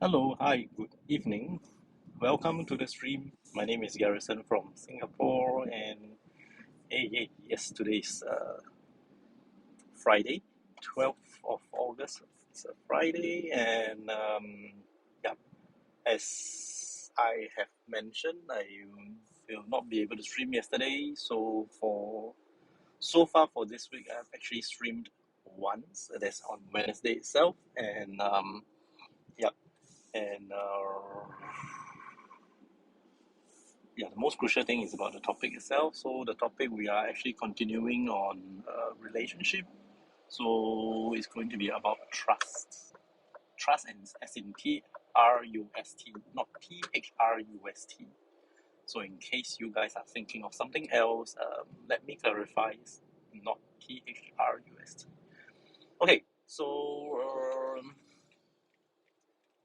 Hello, hi, good evening. Welcome to the stream. My name is Garrison from Singapore, and yes, today is Friday, 12th of August. It's a Friday, and yeah, as I have mentioned, I will not be able to stream yesterday. So far for this week, I've actually streamed once. That's on Wednesday itself, and yeah, and yeah, the most crucial thing is about the topic itself. So the topic we are actually continuing on relationship. So it's going to be about trust. Trust and as in TRUST, not THRUST. So in case you guys are thinking of something else, let me clarify. It's not THRUST. Okay, so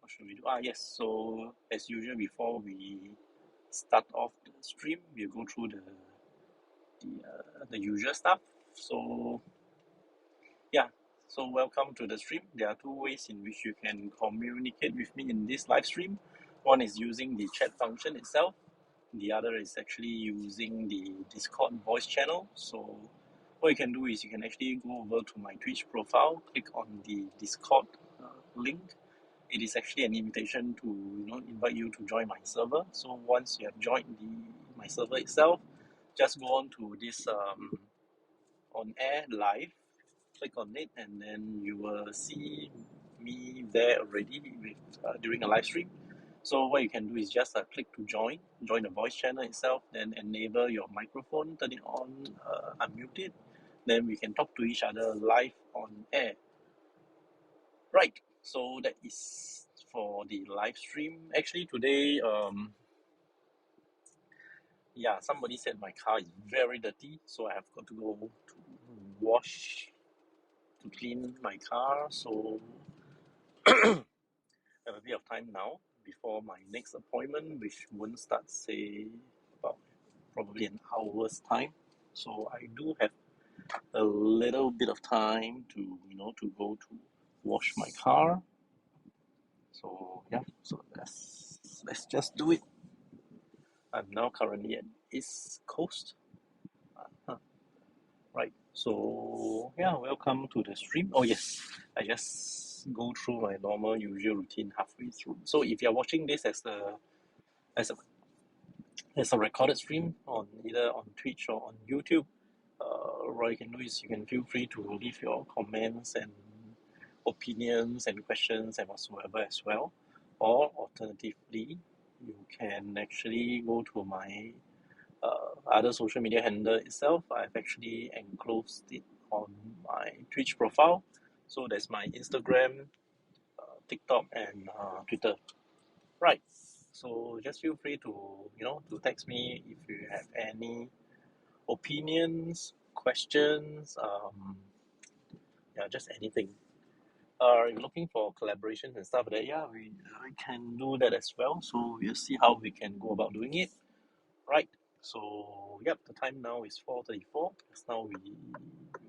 what should we do? Yes. So as usual, before we start off the stream, we'll go through the usual stuff. So yeah, so welcome to the stream. There are two ways in which you can communicate with me in this live stream. One is using the chat function itself. The other is actually using the Discord voice channel. So what you can do is you can actually go over to my Twitch profile, click on the Discord link. It is actually an invitation to invite you to join my server. So once you have joined my server itself, just go on to this on air live, click on it, and then you will see me there already during a live stream. So what you can do is just click to join the voice channel itself, then enable your microphone, turn it on, unmute it, then we can talk to each other live on air. Right, so that is for the live stream. Actually today, yeah, somebody said my car is very dirty, so I have got to go to wash to clean my car. So I have a bit of time now before my next appointment, which won't start, say, about probably an hour's time. So I do have a little bit of time to to go to wash my car. So yeah, so let's just do it. I'm now currently at East Coast. Right. So yeah, welcome to the stream. Oh yes, I just go through my normal usual routine halfway through. So if you're watching this as a as a recorded stream on either on Twitch or on YouTube, what you can do is you can feel free to leave your comments and opinions and questions and whatsoever as well. Or alternatively, you can actually go to my other social media handle itself. I've actually enclosed it on my Twitch profile. So there's my Instagram, TikTok, and Twitter. Right. So just feel free to to text me if you have any opinions, questions, yeah, just anything. You're looking for collaborations and stuff like that, yeah, we can do that as well. So we'll see how we can go about doing it. Right. So yep, the time now is 4:34. Because now we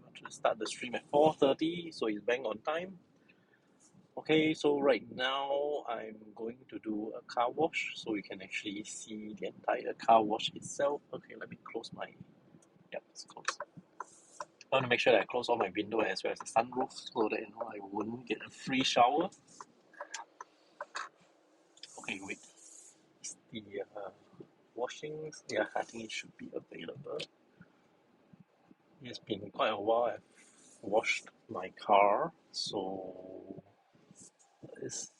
want to start the stream at 4:30, so it's bang on time. Okay, so right now I'm going to do a car wash, so you can actually see the entire car wash itself. Okay, let me close my. Yep, it's closed. I want to make sure that I close all my window as well as the sunroof, so that I won't get a free shower. Okay, wait. Is the washings? Yeah, I think it should be available. It's been quite a while I've washed my car, so it's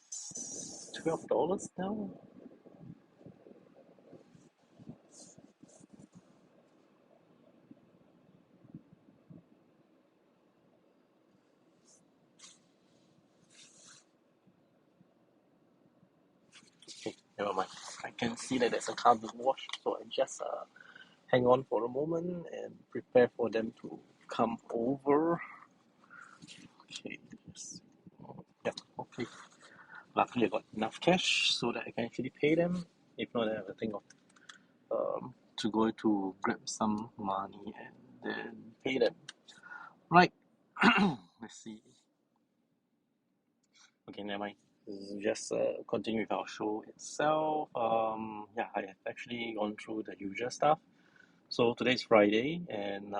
$12 now. Okay, never mind. I can see that there's a car being washed, so I just hang on for a moment and prepare for them to come over. Okay, yes. Yeah, okay. Luckily, I got enough cash so that I can actually pay them. If not, I have to think of to go to grab some money and then pay them. Right. Let's see. Okay, never mind. just continue with our show itself. Yeah, I have actually gone through the usual stuff. So today's Friday, and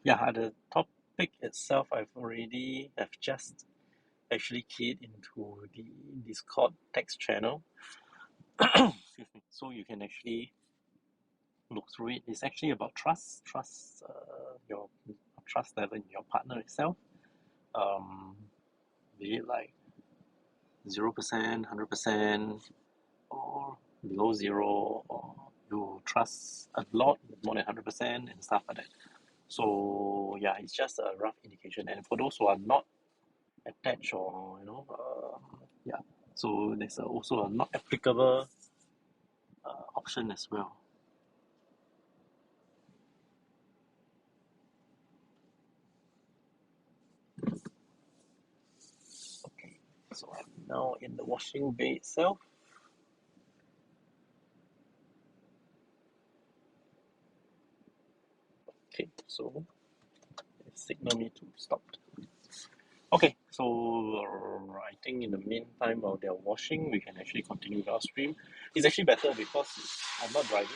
yeah, the topic itself, I've already have just actually keyed into the Discord text channel. Excuse me. So you can actually look through it. It's actually about trust, your trust level in your partner itself. Be it like 0%, 100%, or below zero, or you trust a lot, more than 100%, and stuff like that. So yeah, it's just a rough indication. And for those who are not attached, or yeah, so there's also a not applicable option as well. Okay, so I'm now in the washing bay itself. Okay, so signal me to stop. Okay, so I think in the meantime, while they're washing, we can actually continue with our stream. It's actually better because I'm not driving.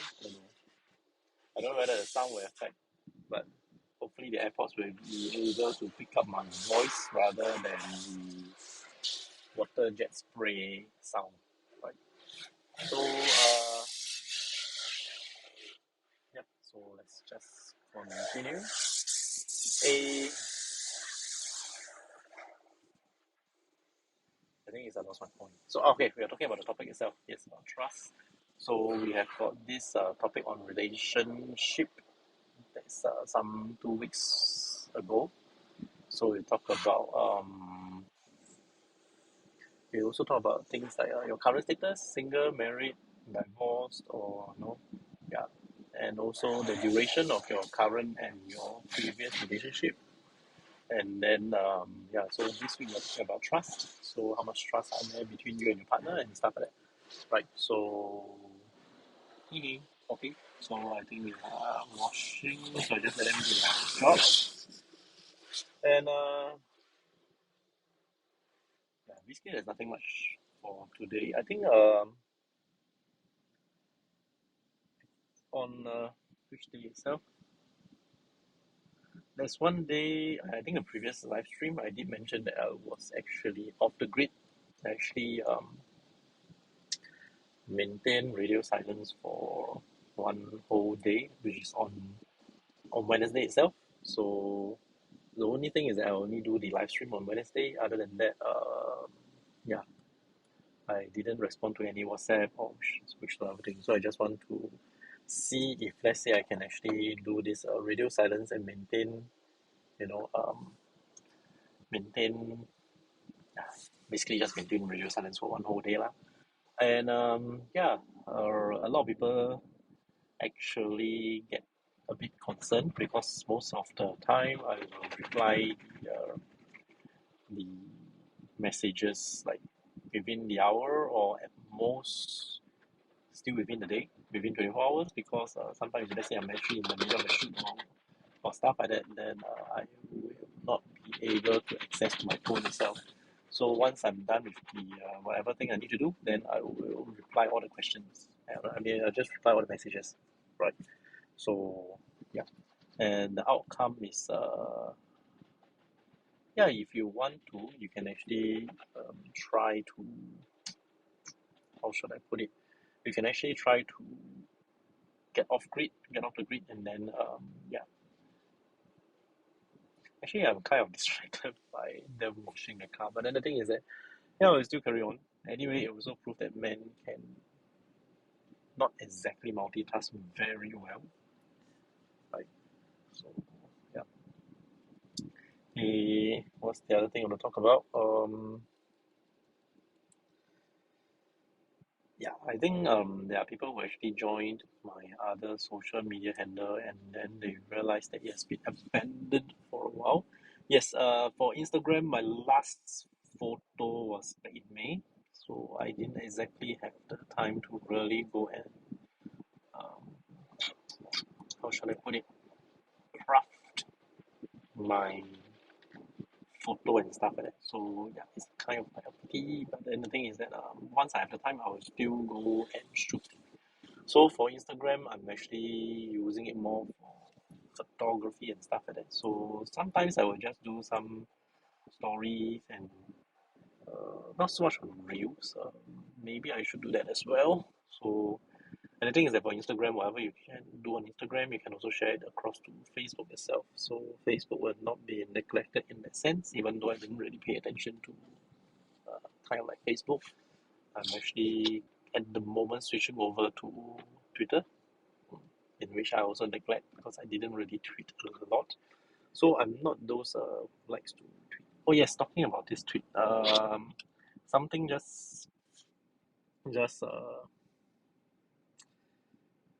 I don't know whether the sound will affect, but hopefully the AirPods will be able to pick up my voice rather than the water jet spray sound. Right. So yep. So let's just continue. A, I think I lost my point. So okay, we are talking about the topic itself. Yes, about trust. So we have got this topic on relationship. That's some 2 weeks ago. So we talk about we also talk about things like your current status, single, married, divorced, or yeah, and also the duration of your current and your previous relationship. And then yeah, so this week we're talking about trust. So how much trust are there between you and your partner and stuff like that, right? So okay. So I think we are washing. So I just let them do their job. And yeah, basically there's nothing much for today. I think on which day itself, there's one day, I think a previous live stream, I did mention that I was actually off the grid. I actually maintain radio silence for one whole day, which is on Wednesday itself. So the only thing is that I only do the live stream on Wednesday. Other than that, yeah, I didn't respond to any WhatsApp or which sort of thing. So I just want to see if, let's say, I can actually do this radio silence and maintain, you know, maintain, basically just maintain radio silence for one whole day lah. And yeah, a lot of people actually get a bit concerned because most of the time I will reply the messages like within the hour, or at most still within the day, within 24 hours, because sometimes let's say I'm actually in the middle of a shoot, or stuff like that, then I will not be able to access my phone itself. So once I'm done with the whatever thing I need to do, then I will reply all the questions. I mean, I'll just reply all the messages, right? So yeah, and the outcome is yeah, if you want to, you can actually try to, how should I put it? You can actually try to get off the grid, and then yeah. Actually, I'm kind of distracted by them washing the car, but then the thing is that yeah, we'll still carry on. Anyway, it also proved that men can not exactly multitask very well, right? So yeah. What's the other thing I want to talk about? Yeah, I think there are people who actually joined my other social media handle, and then they realized that it has been abandoned for a while. Yes, for Instagram, my last photo was back in May, so I didn't exactly have the time to really go and um, how shall I put it, craft my photo and stuff like that. So yeah, it's kind of like a pity. But then the thing is that once I have the time, I will still go and shoot. So for Instagram, I'm actually using it more for photography and stuff like that. So sometimes I will just do some stories and not so much on reels. Maybe I should do that as well. So, and the thing is that for Instagram, whatever you can do on Instagram, you can also share it across to Facebook itself. So Facebook will not be neglected in that sense, even though I didn't really pay attention to kind of like Facebook. I'm actually at the moment switching over to Twitter, in which I also neglect because I didn't really tweet a lot. So I'm not those who likes to tweet. Oh yes, talking about this tweet, something just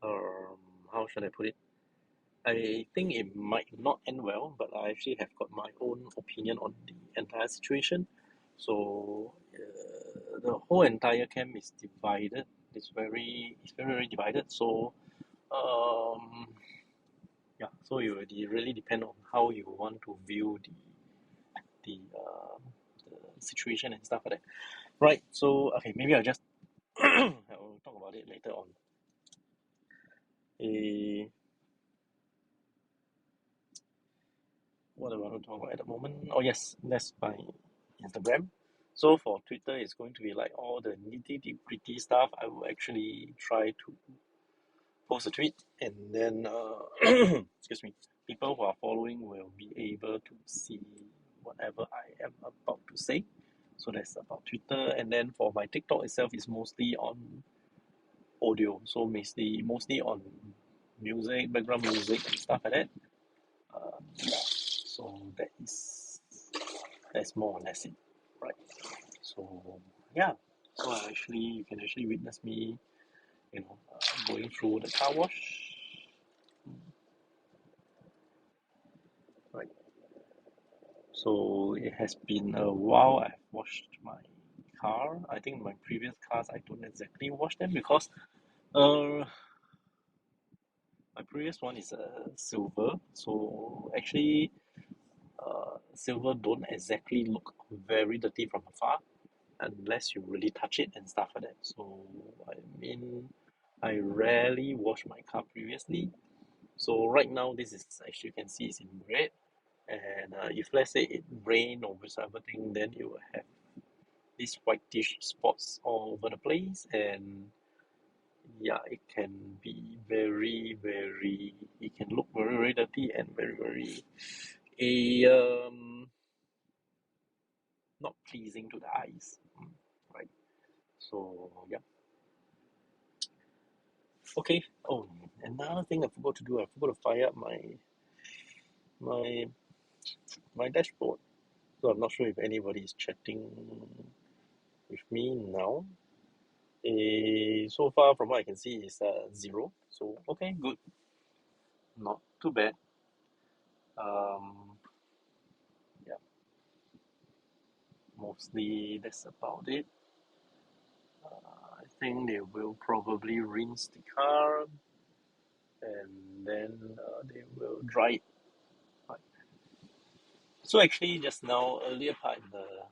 um how should I put it? I think it might not end well, but I actually have got my own opinion on the entire situation. So the whole entire camp is divided. It's very divided. So um, yeah, so it will really depend on how you want to view the situation and stuff like that. Right. So okay, maybe I'll talk about it later on. Eh, what do I want to talk about at the moment? Oh yes, that's my Instagram. So for Twitter, it's going to be like all the nitty gritty stuff. I will actually try to post a tweet, and then excuse me, people who are following will be able to see whatever I am about to say. So that's about Twitter, and then for my TikTok itself is mostly on audio. So mostly on music, background music and stuff like that. Yeah. So that's more or less it, right? So yeah. So you can actually witness me, going through the car wash, right? So it has been a while I've washed my car. I think my previous cars I don't exactly wash them because uh my previous one is a silver. So actually silver don't exactly look very dirty from afar unless you really touch it and stuff like that. So I mean I rarely wash my car previously. So right now this is, as you can see, is in red. And if let's say it rain or whatever thing, then you will have these whitish spots all over the place, and yeah, it can be it can look very dirty and very a not pleasing to the eyes, right? So yeah, okay. Oh, another thing I forgot to do, I forgot to fire up my my dashboard. So I'm not sure if anybody is chatting with me now. So far from what I can see is 0. So okay, good, not too bad. Um, yeah, mostly that's about it. I think they will probably rinse the car and then they will dry it. Right. So actually, just now, earlier part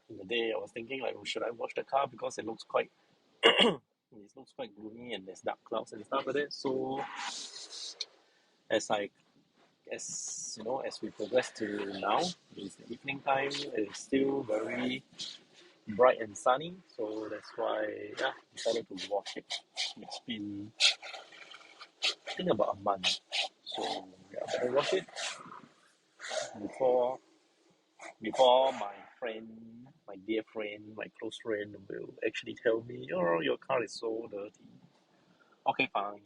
in the day, I was thinking like, should I wash the car because it looks quite it looks quite gloomy and there's dark clouds and stuff like that. So as I as we progress to now, it's the evening time. It's still very bright and sunny, so that's why decided to wash it. It's been I think about a month, so yeah, better wash it before my friend, my dear friend, my close friend will actually tell me, "Oh, your car is so dirty." Okay, fine.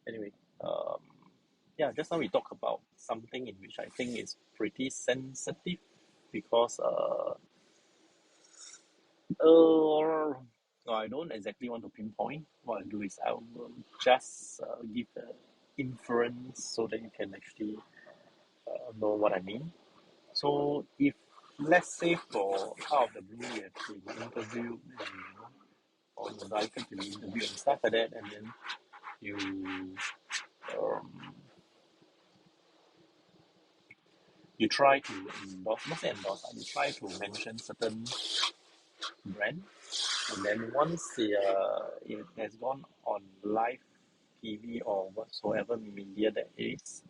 Anyway, um, yeah, just now we talk about something in which I think is pretty sensitive because no, I don't exactly want to pinpoint. What I do is I will just give the inference so that you can actually know what I mean. So if let's say for out of the blue you have been interviewed and or invited to the interview and stuff like that, and then you um, you try to endorse, not say endorse, you try to mention certain brand, and then once it has gone on live TV or whatsoever media that is,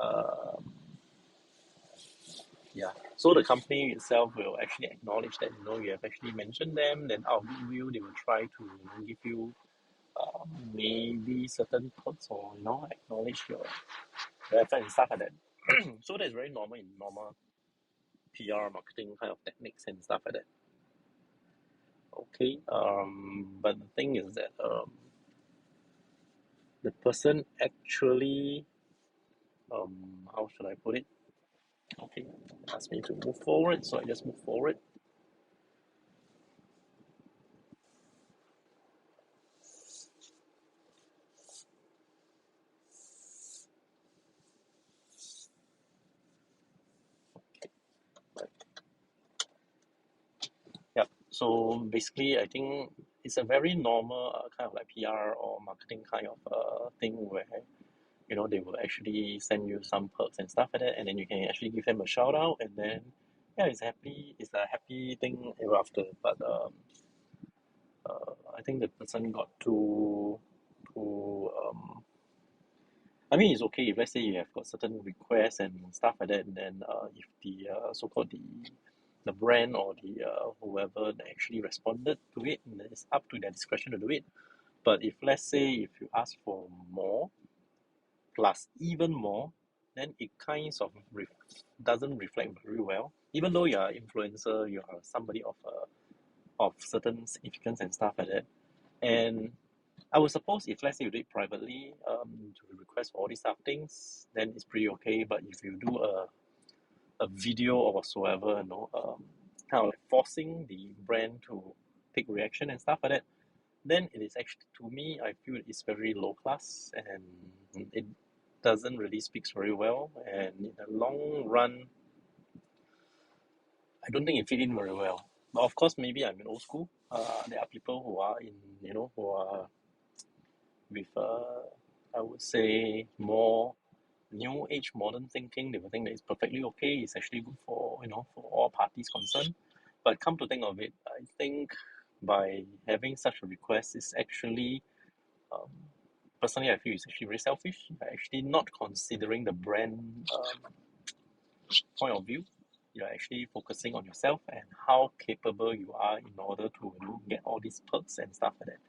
um, yeah. So the company itself will actually acknowledge that you have actually mentioned them. Then out of goodwill, they will try to give you maybe certain perks or acknowledge your effort and stuff like that. So that's very normal in normal PR marketing kind of techniques and stuff like that. Okay. But the thing is that the person actually how should I put it? Okay, ask me to move forward, so I just move forward. Yeah. So basically, I think it's a very normal kind of like PR or marketing kind of thing where they will actually send you some perks and stuff like that, and then you can actually give them a shout out, and then yeah, it's a happy thing ever after. But I think the person got too I mean, it's okay if let's say you have got certain requests and stuff like that, and then if the so-called the brand or the whoever that actually responded to it, and it's up to their discretion to do it. But if let's say if you ask for more plus even more, then it kinds of doesn't reflect very well. Even though you're an influencer, you are somebody of certain significance and stuff like that. And I would suppose if let's say you do it privately, to request for all these stuff things, then it's pretty okay. But if you do a video or whatsoever, kind of like forcing the brand to take reaction and stuff like that, then it is actually, to me, I feel it's very low class and it doesn't really speaks very well. And in the long run, I don't think it fit in very well. But of course, maybe I'm in old school. There are people who are who are with I would say more new age modern thinking. They will think that it's perfectly okay. It's actually good for for all parties concerned. But come to think of it, I think by having such a request is actually um, personally I feel it's actually very selfish. Actually not considering the brand point of view. You're actually focusing on yourself and how capable you are in order to get all these perks and stuff like that.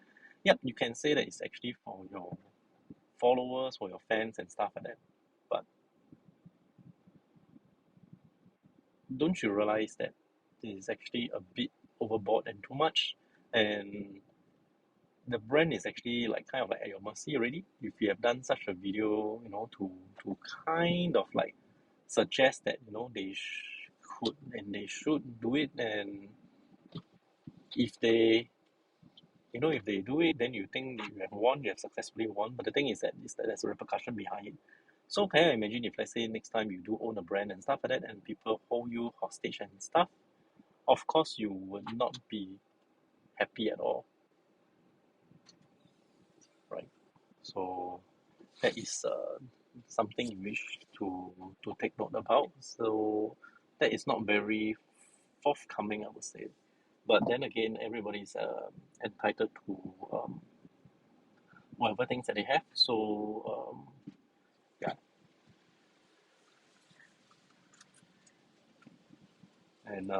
Yep, you can say that it's actually for your followers, for your fans and stuff like that. But don't you realize that this is actually a bit overboard and too much? And the brand is actually like kind of like at your mercy already. If you have done such a video, to kind of like suggest that they could and they should do it, and if they if they do it, then you think you have won, you have successfully won. But the thing is that there's a repercussion behind it. So can you imagine if let's say next time you do own a brand and stuff like that, and people hold you hostage and stuff? Of course, you would not be happy at all, right? So that is something you wish to take note about. So that is not very forthcoming, I would say. But then again, everybody is entitled to whatever things that they have. So yeah, and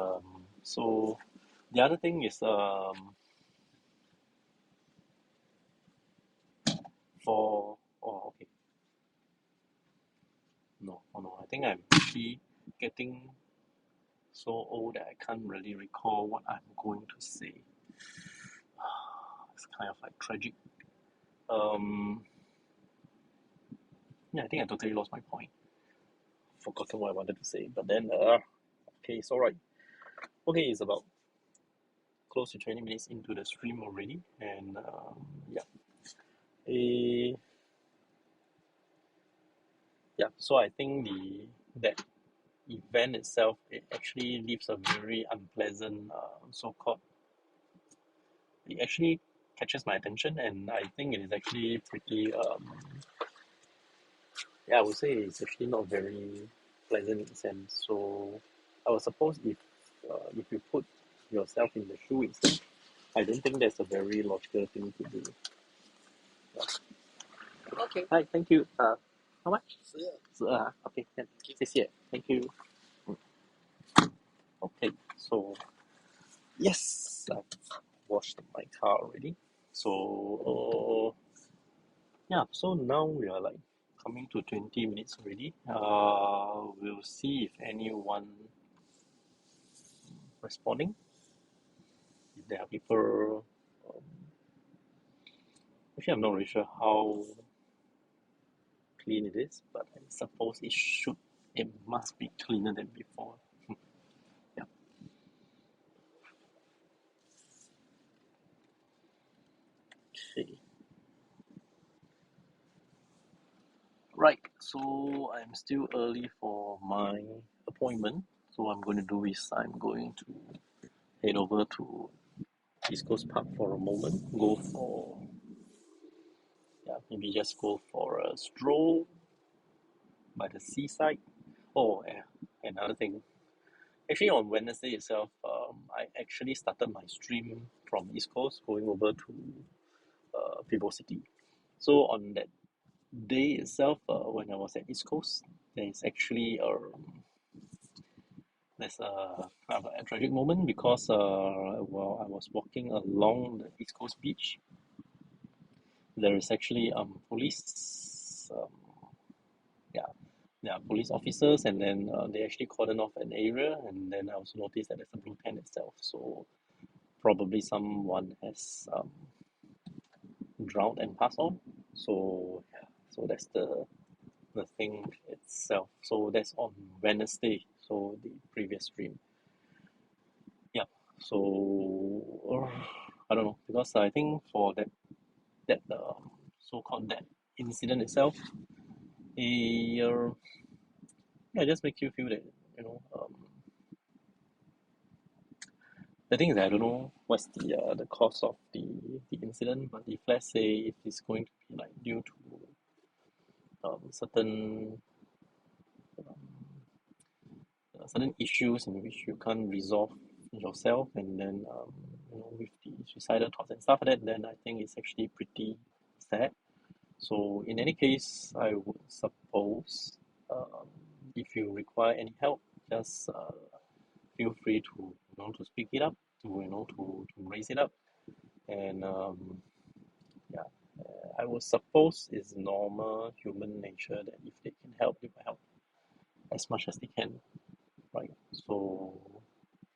so the other thing is for okay, no, oh no, I think I'm actually getting so old that I can't really recall what I'm going to say. It's kind of like tragic. Um, yeah, I think I totally lost my point. Forgotten what I wanted to say, but then okay, it's alright. Okay, it's about close to 20 minutes into the stream already, and yeah, eh, yeah. So I think that event itself, it actually leaves a very unpleasant so-called. It actually catches my attention, and I think it is actually pretty yeah, I would say it's actually not very pleasant in a sense. So I would suppose if you put yourself in the shoe itself, I don't think that's a very logical thing to do. Yeah. Okay. Hi, thank you. How much? 12. Okay, can. 谢谢. Thank you. Okay, so yes, I've washed my car already. So yeah, so now we are like coming to 20 minutes already. We'll see if anyone responding. If there are people, actually, I'm not really sure how clean it is, but I suppose it must be cleaner than before. Yeah. Okay. Right. So I'm still early for my appointment. So what I'm going to do is I'm going to head over to East Coast Park for a moment. Maybe just go for a stroll by the seaside. Oh, yeah. Another thing. Actually, on Wednesday itself, I actually started my stream from East Coast going over to Vivo City. So on that day itself, when I was at East Coast, there's actually there's a tragic moment because while I was walking along the East Coast beach, there is actually police police officers, and then they actually cordon off an area, and then I also noticed that there's a blue tent itself. So probably someone has drowned and passed on. So yeah, so that's the thing itself. So that's on Wednesday, so the previous stream. Yeah. So I don't know, because I think for that so-called that incident itself, it just makes you feel that the thing is that I don't know what's the cause of the incident, but if let's say if it's going to be like due to certain issues in which you can't resolve yourself, and then with the suicidal thoughts and stuff like that, then I think it's actually pretty sad. So in any case, I would suppose if you require any help, just feel free to to speak it up, to raise it up, and yeah, I would suppose it's normal human nature that if they can help, they will help as much as they can, right? So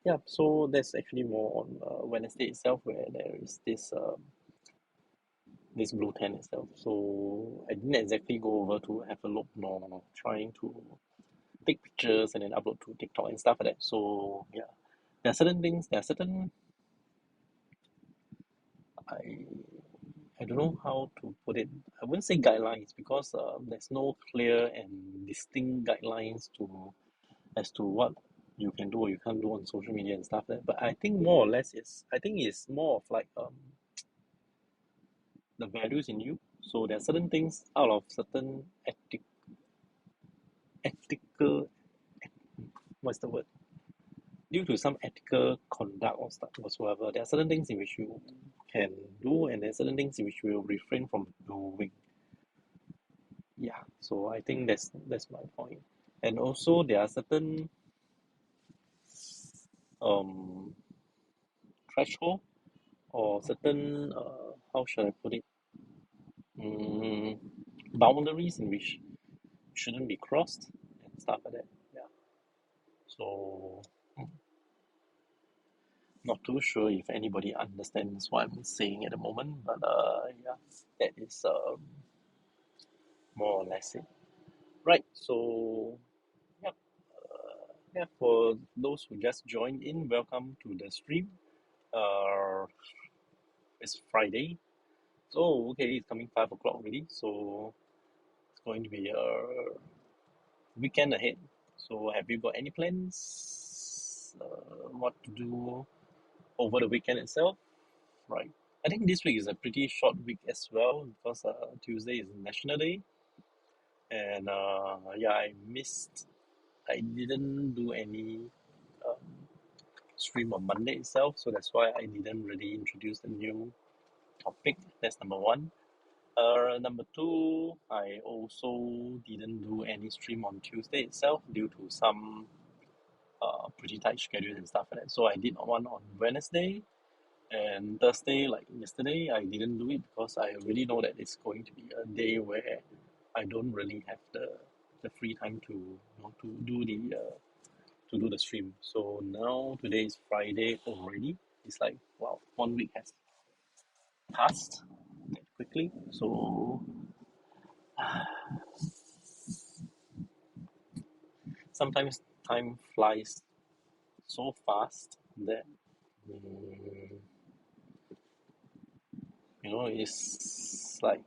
yeah, so that's actually more on Wednesday itself, where there is this blue tent itself. So I didn't exactly go over to have a look, nor trying to take pictures and then upload to TikTok and stuff like that. So yeah, there are certain I I don't know how to put it. I wouldn't say guidelines because there's no clear and distinct guidelines as to what you can do or you can't do on social media and stuff like that. But I think more or less it's more of like the values in you. So there are certain things out of certain ethical, what's the word? Due to some ethical conduct or stuff whatsoever, there are certain things in which you can do, and there are certain things in which you will refrain from doing. Yeah, so I think that's my point. And also there are certain um threshold or certain how should I put it, mm, boundaries in which shouldn't be crossed and stuff like that. Yeah. So not too sure if anybody understands what I'm saying at the moment, but yeah, that is more or less it. Right. So yeah, yeah. For those who just joined in, welcome to the stream. Uh, it's Friday. So okay, it's coming 5 o'clock already. So it's going to be a weekend ahead. So have you got any plans? What to do over the weekend itself? Right. I think this week is a pretty short week as well because Tuesday is National Day, and yeah, I missed I didn't do any um, stream on Monday itself, so that's why I didn't really introduce the new topic. That's number one. Number two, I also didn't do any stream on Tuesday itself due to some pretty tight schedule and stuff like that. So I did one on Wednesday and Thursday, like yesterday, I didn't do it because I already know that it's going to be a day where I don't really have the free time to to do the stream. So now today is Friday already. It's like wow, 1 week has passed that quickly. So sometimes time flies so fast that mm, it's like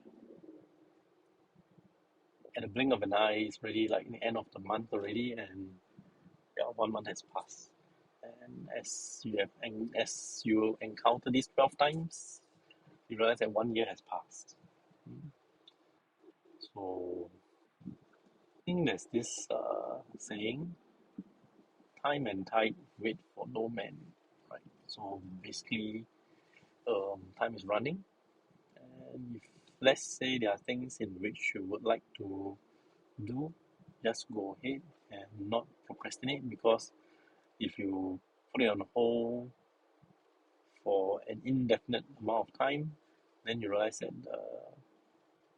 at the blink of an eye, it's really like the end of the month already, and yeah, 1 month has passed. And as you encounter these 12 times, you realize that 1 year has passed. So I think there's this saying, time and tide wait for no man, right? So basically, time is running, and if let's say there are things in which you would like to do, just go ahead and not procrastinate, because if you put it on hold for an indefinite amount of time, then you realize that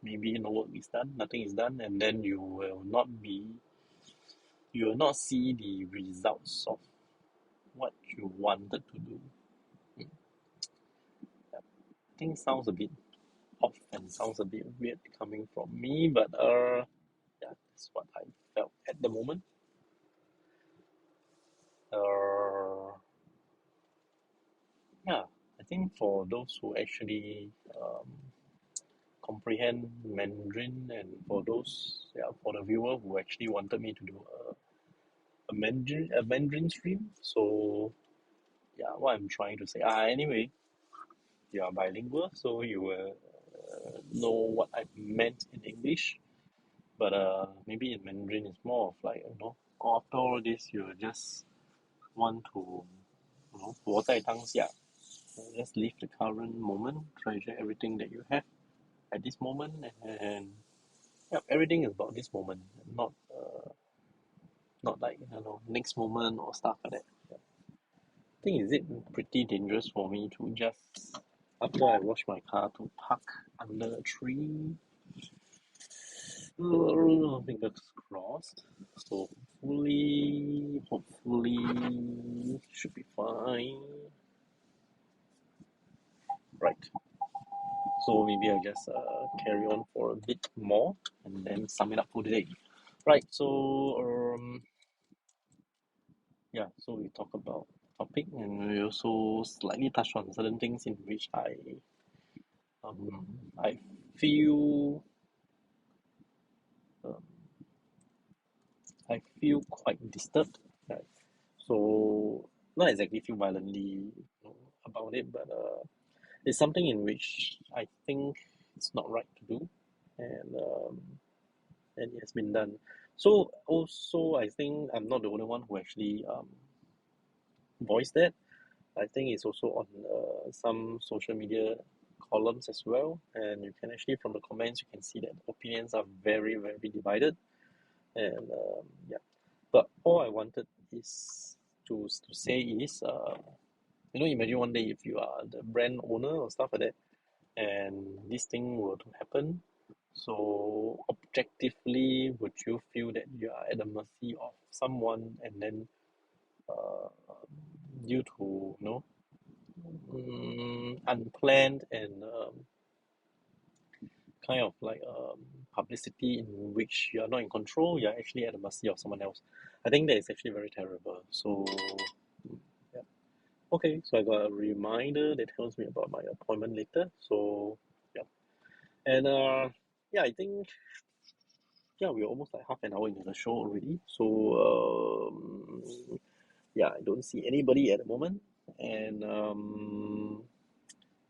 maybe no work is done, nothing is done, and then you will not see the results of what you wanted to do. I think sounds a bit off and sounds a bit weird coming from me, but yeah, that's what I felt at the moment. Uh, yeah, I think for those who actually comprehend Mandarin, and for those, yeah, for the viewer who actually wanted me to do a Mandarin stream. So yeah, what I'm trying to say. Anyway, you are bilingual, so you will know what I meant in English. But maybe in Mandarin, it's more of like after all this, you just want to 活在当下. Just live the current moment, treasure everything that you have at this moment, and yeah, everything is about this moment, not like next moment or stuff like that. Yeah. I think is it pretty dangerous for me to just after I wash my car to park under a tree. Fingers crossed. So hopefully should be fine. Right. So maybe I just carry on for a bit more and then sum it up for today. Right. So yeah. So we talk about topic, and we also slightly touch on certain things in which I feel um, I feel quite disturbed. Right? So not exactly feel violently about it, but it's something in which I think it's not right to do, and it has been done. So also I think I'm not the only one who actually voiced that. I think it's also on some social media columns as well, and you can actually from the comments you can see that opinions are very very divided, and yeah. But all I wanted is to say is imagine one day if you are the brand owner or stuff like that, and this thing were to happen. So objectively, would you feel that you are at the mercy of someone, and then uh, due to unplanned and kind of like publicity in which you are not in control, you are actually at the mercy of someone else. I think that is actually very terrible. So yeah. Okay, so I got a reminder that tells me about my appointment later. So yeah, and yeah, I think yeah, we're almost like half an hour into the show already. So yeah, I don't see anybody at the moment, and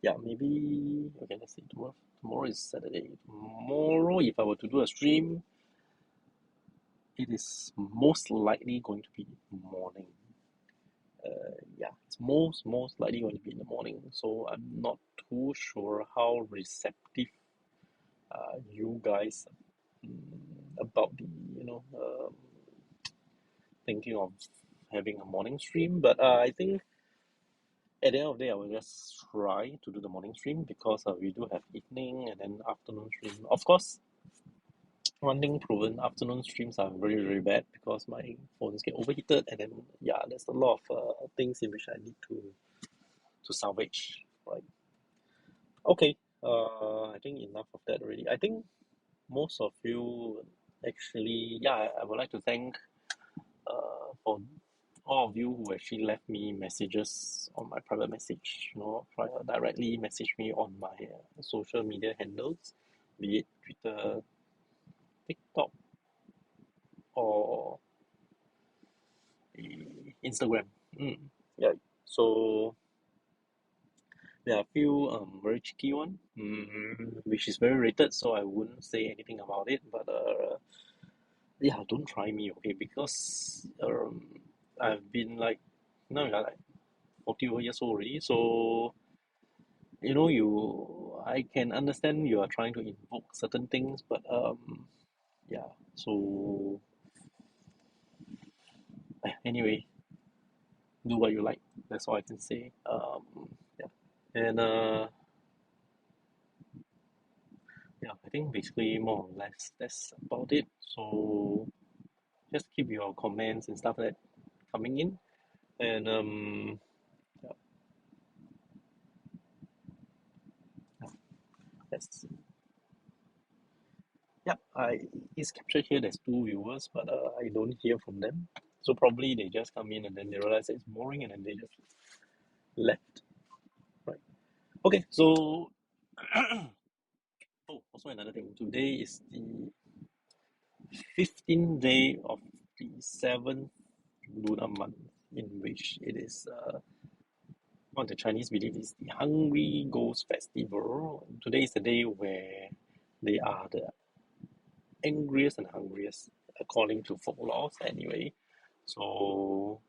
yeah, maybe okay. Let's see, tomorrow is Saturday. Tomorrow, if I were to do a stream, it is most likely going to be morning. Yeah, it's most likely going to be in the morning. So I'm not too sure how receptive you guys about the thinking of having a morning stream. But I think at the end of the day, I will just try to do the morning stream because we do have evening and then afternoon stream. Of course, one thing proven, afternoon streams are very bad because my phones get overheated, and then yeah, there's a lot of things in which I need to salvage, right? Okay, I think enough of that already. I think most of you actually, yeah, I would like to thank for all of you who actually left me messages on my private message, directly message me on my social media handles, be it Twitter, TikTok, or Instagram. Yeah. So there are a few very cheeky one, which is very rated, so I wouldn't say anything about it. But yeah, don't try me, okay? Because I've been like now you're like 40 over years old already, so I can understand you are trying to invoke certain things, but yeah. So anyway, do what you like. That's all I can say. Yeah, and yeah, I think basically more or less that's about it. So just keep your comments and stuff like that coming in, and yeah, yeah, that's yeah. It's captured here. There's two viewers, but I don't hear from them. So probably they just come in and then they realize it's boring and then they just left. Right. Okay. So oh, also another thing. Today is the 15th day of the seventh lunar month, in which it is what the Chinese believe is the Hungry Ghost Festival. Today is the day where they are the angriest and hungriest, according to folklore anyway. So,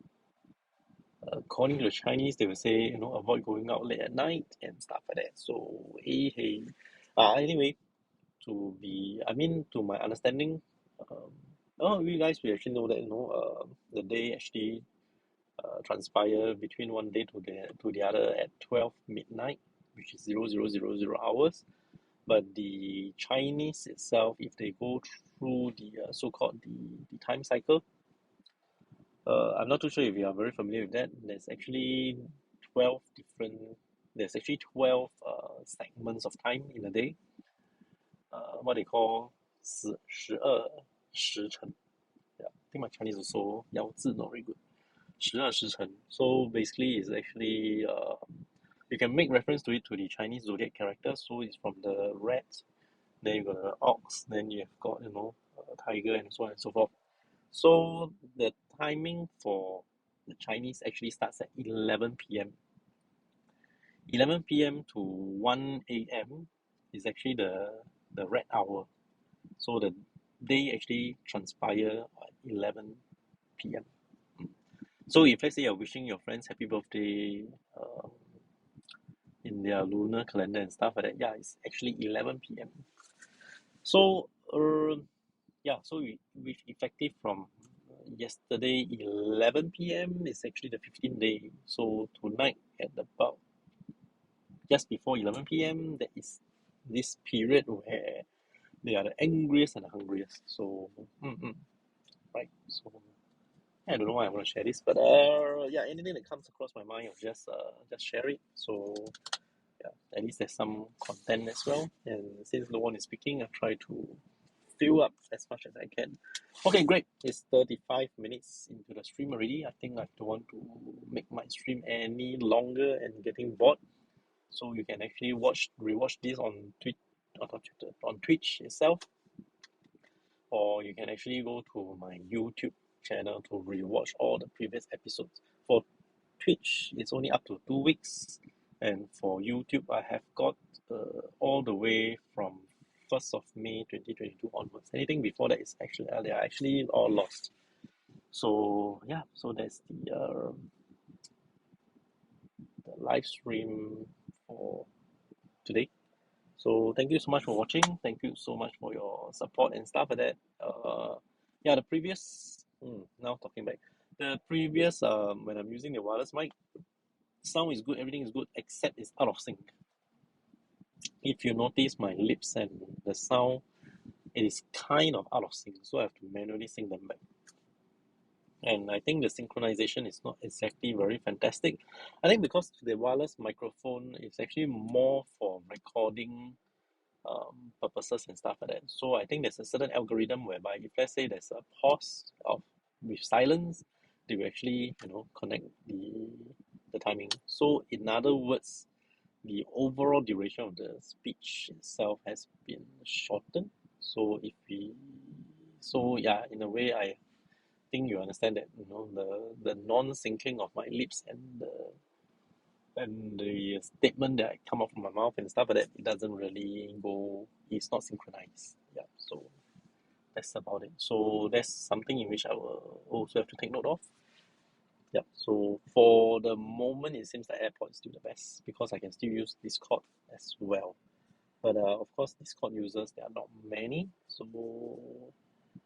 according to the Chinese, they will say, avoid going out late at night and stuff like that. So, hey. Anyway, to my understanding, um, you guys will actually know that, the day actually transpire between one day to the other at 12 midnight, which is 0000 hours. But the Chinese itself, if they go through the so-called the time cycle, I'm not too sure if you are very familiar with that. 12 different, there's actually 12 segments of time in a day, what they call 十二时辰. Yeah, I think my Chinese also 咬字 not very good. 十二时辰. So basically, it's actually you can make reference to it to the Chinese zodiac character. So it's from the rat, then you got the ox, then you have got tiger and so on and so forth. So the timing for the Chinese actually starts at 11 p.m. 11 p.m. to 1 a.m. is actually the red hour. So the day actually transpire at 11 p.m. So if let's say you're wishing your friends happy birthday in their lunar calendar and stuff like that, yeah, it's actually 11 p.m. So yeah, so with effective from yesterday 11 p.m. is actually the 15th day. So tonight at about just before 11 p.m. that is this period where they are the angriest and the hungriest. So right. So I don't know why I want to share this, but yeah, anything that comes across my mind, I'll just share it. So yeah, at least there's some content as well. And since no one is speaking, I'll try to fill up as much as I can. Okay, great. It's 35 minutes into the stream already. I think I don't want to make my stream any longer and getting bored. So you can actually rewatch this on on Twitch itself, or you can actually go to my YouTube channel to rewatch all the previous episodes. For Twitch, it's only up to 2 weeks, and for YouTube, I have got all the way from 1st of May 2022 onwards. Anything before that is actually they are actually all lost. So yeah, so that's the live stream for today. So thank you so much for watching. Thank you so much for your support and stuff like that. Yeah, the previous now talking back, the previous when I'm using the wireless mic, sound is good, everything is good, except it's out of sync. If you notice my lips and the sound, it is kind of out of sync, so I have to manually sync them back. And I think the synchronization is not exactly very fantastic. I think because the wireless microphone is actually more for recording purposes and stuff like that. So I think there's a certain algorithm whereby if let's say there's a pause of with silence, they will actually connect the timing. So in other words, the overall duration of the speech itself has been shortened. So yeah, in a way I think you understand that the non-syncing of my lips and the statement that come out from my mouth and stuff like that, it doesn't really go, it's not synchronized. Yeah, so that's about it. So that's something in which I will also have to take note of. Yeah, so for the moment, it seems like AirPod is still the best because I can still use Discord as well. But of course, Discord users, there are not many. So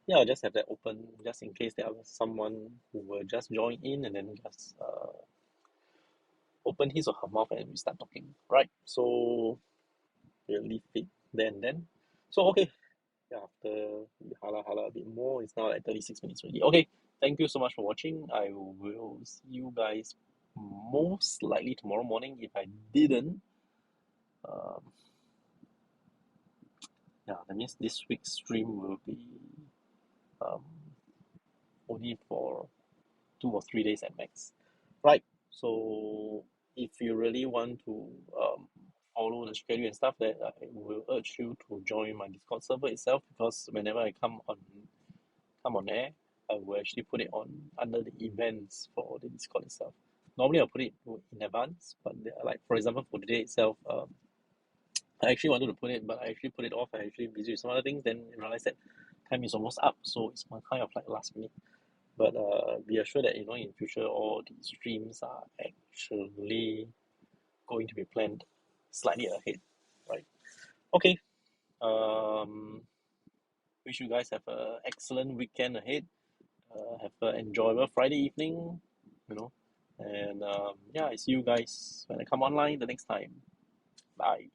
yeah, I'll just have that open just in case there was someone who will just join in and then just open his or her mouth and we start talking, right? So we'll leave it there and then. So okay, yeah, after we hala a bit more, it's now like 36 minutes already. Okay, thank you so much for watching. I will see you guys most likely tomorrow morning. If I didn't, um, yeah, that means this week's stream will be um, only for 2 or 3 days at max. Right, so if you really want to follow the schedule and stuff, that I will urge you to join my Discord server itself, because whenever I come on air, I will actually put it on under the events for the Discord itself. Normally I'll put it in advance, but like for example for today itself, I actually wanted to put it, but I actually put it off. I actually busy with some other things, then realized that time is almost up, so it's kind of like last minute. But be assured that in future all these streams are actually going to be planned slightly ahead, right? Okay. Wish you guys have an excellent weekend ahead. Have an enjoyable Friday evening, and yeah, I see you guys when I come online the next time. Bye.